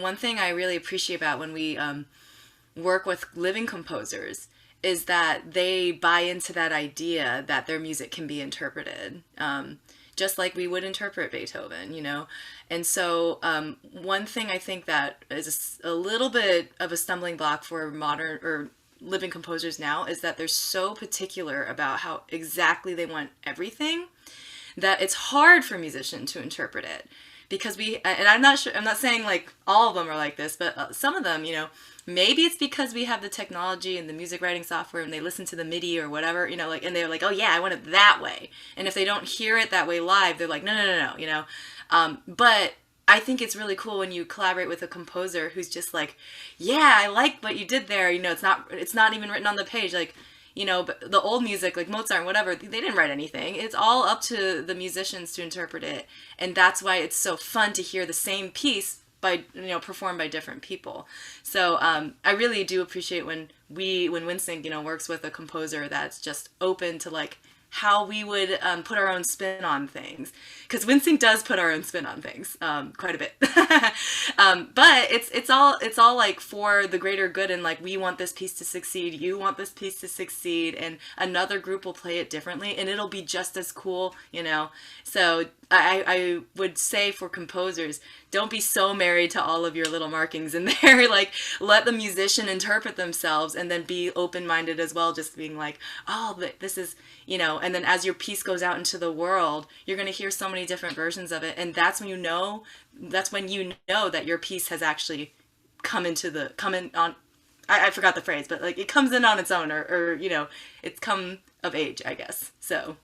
One thing I really appreciate about when we work with living composers is that they buy into that idea that their music can be interpreted, just like we would interpret Beethoven, you know? And so one thing I think that is a little bit of a stumbling block for modern or living composers now is that they're so particular about how exactly they want everything that it's hard for musicians to interpret it, because and I'm not sure, I'm not saying like all of them are like this, but some of them, you know, maybe it's because we have the technology and the music writing software and they listen to the MIDI or whatever, you know, like, and they're like, oh yeah, I want it that way. And if they don't hear it that way live, they're like, no, no, no, no, you know. But I think it's really cool when you collaborate with a composer who's just like, yeah, I like what you did there. You know, it's not even written on the page. Like, you know, but the old music, like Mozart and whatever, they didn't write anything. It's all up to the musicians to interpret it. And that's why it's so fun to hear the same piece by, you know, performed by different people. So I really do appreciate when WindSync, you know, works with a composer that's just open to like how we would put our own spin on things, because WindSync does put our own spin on things quite a bit. But it's all like for the greater good, and like we want this piece to succeed, you want this piece to succeed, and another group will play it differently and it'll be just as cool, you know. So I would say for composers, don't be so married to all of your little markings in there. Like, let the musician interpret themselves, and then be open-minded as well, just being like, oh, but this is, you know, and then as your piece goes out into the world, you're going to hear so many different versions of it, and that's when you know that your piece has actually come in on, I forgot the phrase, but like it comes in on its own, or you know, it's come of age, I guess. So